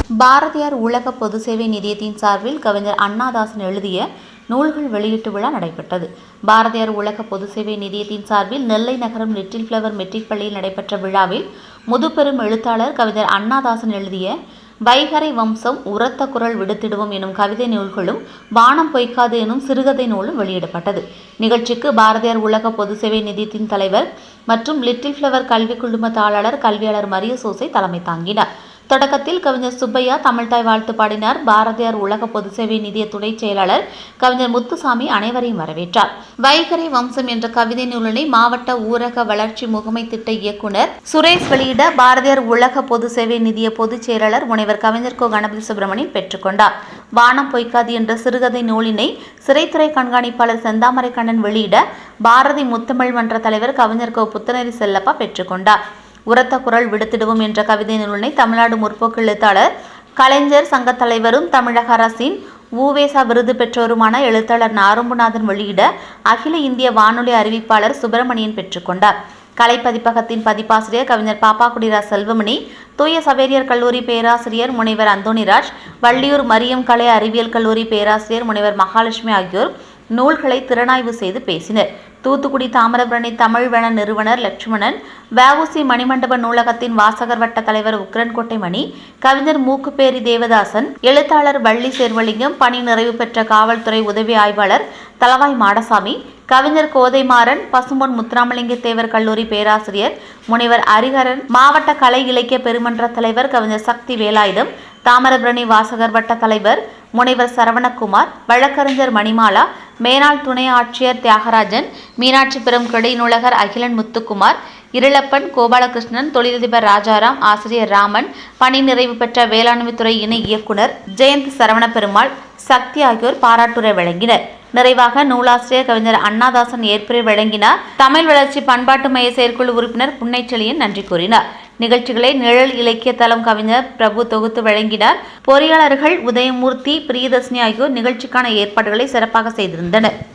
பாரதியார் உலக பொது சேவை நிதியத்தின் சார்பில் கவிஞர் அண்ணாதாசன் எழுதிய நூல்கள் வெளியீட்டு விழா நடைபெற்றது. பாரதியார் உலக பொது சேவை நிதியத்தின் சார்பில் நெல்லை நகரம் லிட்டில் ஃபிளவர் மெட்ரிக் பள்ளியில் நடைபெற்ற விழாவில் முதுபெரும் எழுத்தாளர் கவிஞர் அண்ணாதாசன் எழுதிய வைகறை வம்சம், உரத்த குரல் விடுத்திடுவோம் எனும் கவிதை நூல்களும், வானம் பொய்க்காது எனும் சிறுகதை நூலும் வெளியிடப்பட்டது. நிகழ்ச்சிக்கு பாரதியார் உலக பொது சேவை நிதியத்தின் தலைவர் மற்றும் லிட்டில் ஃபிளவர் கல்வி குழும தாளர் கல்வியாளர் மரிய சோசை தலைமை தாங்கினார். தொடக்கத்தில் கவிஞர் சுப்பையா தமிழ்தாய் வாழ்த்து பாடினார். பாரதியார் உலக பொது சேவை நிதிய துணை செயலாளர் கவிஞர் முத்துசாமி அனைவரையும் வரவேற்றார். வைகறை வம்சம் என்ற கவிதை நூலினை மாவட்ட ஊரக வளர்ச்சி முகமை திட்ட இயக்குநர் சுரேஷ் வெளியிட பாரதியார் உலக பொது சேவை நிதிய பொதுச் செயலாளர் முனைவர் கவிஞர் கோ கணபதி சுப்பிரமணியன் பெற்றுக்கொண்டார். வானம் பொய்க்காது என்ற சிறுகதை நூலினை சிறைத்துறை கண்காணிப்பாளர் செந்தாமரை கண்ணன் வெளியிட பாரதி முத்தமிழ் மன்ற தலைவர் கவிஞர் கோ புத்தனரி செல்லப்பா பெற்றுக்கொண்டார். உரத்த குரல் விடுத்திடுவோம் என்ற கவிதை நூலினை தமிழ்நாடு முற்போக்கு எழுத்தாளர் கலைஞர் சங்க தலைவரும் தமிழக அரசின் உவேசா விருது பெற்றோருமான எழுத்தாளர் நாரும்புநாதன் வெளியிட அகில இந்திய வானொலி அறிவிப்பாளர் சுப்பிரமணியன் பெற்றுக்கொண்டார். கலை பதிப்பகத்தின் பதிப்பாசிரியர் கவிஞர் பாப்பாக்குடிரா செல்வமணி, தூய சவேரியார் கல்லூரி பேராசிரியர் முனைவர் அந்தோணிராஜ், வள்ளியூர் மரியம் கலை அறிவியல் கல்லூரி பேராசிரியர் முனைவர் மகாலட்சுமி ஆகியோர் நூல்களை திறனாய்வு செய்து பேசினர். தூத்துக்குடி தாமிரபரணி தமிழ் வன நிறுவனர் லட்சுமணன், வஉசி மணிமண்டப நூலகத்தின் வாசகர் வட்ட தலைவர் உக்கிரன்கோட்டை மணி, கவிஞர் மூக்குப்பேரி தேவதாசன், எழுத்தாளர் வள்ளி சேர்வலிங்கம், பணி நிறைவு பெற்ற காவல்துறை உதவி ஆய்வாளர் தளவாய் மாடசாமி, கவிஞர் கோதைமாறன், பசும்பொன் முத்துராமலிங்க தேவர் கல்லூரி பேராசிரியர் முனைவர் ஹரிஹரன், மாவட்ட கலை இலக்கிய பெருமன்ற தலைவர் கவிஞர் சக்தி வேலாயுதம், தாமிரபரணி வாசகர் வட்ட தலைவர் முனைவர் சரவணகுமார், வழக்கறிஞர் மணிமாலா, மேனாள் துணை ஆட்சியர் தியாகராஜன், மீனாட்சிபுரம் கிளை நூலகர் அகிலன் முத்துக்குமார், இருளப்பன், கோபாலகிருஷ்ணன், தொழிலதிபர் ராஜாராம், ஆசிரியர் ராமன், பணி நிறைவு பெற்ற வேளாண்மைத்துறை இணை இயக்குனர் ஜெயந்த் சரவணபெருமாள், சக்தி ஆகியோர் பாராட்டுரை வழங்கினர். நிறைவாக நூலாசிரியர் கவிஞர் அண்ணாதாசன் ஏற்புரை வழங்கினார். தமிழ் வளர்ச்சி பண்பாட்டு மைய செயற்குழு உறுப்பினர் புன்னைச்செழியன் நன்றி கூறினார். நிகழ்ச்சிகளை நிழல் இலக்கிய தளம் கவிஞர் பிரபு தொகுத்து வழங்கினார். பொறியாளர்கள் உதயமூர்த்தி, பிரியதர்ஷினி ஆகியோர் நிகழ்ச்சிக்கான ஏற்பாடுகளை சிறப்பாக செய்திருந்தனர்.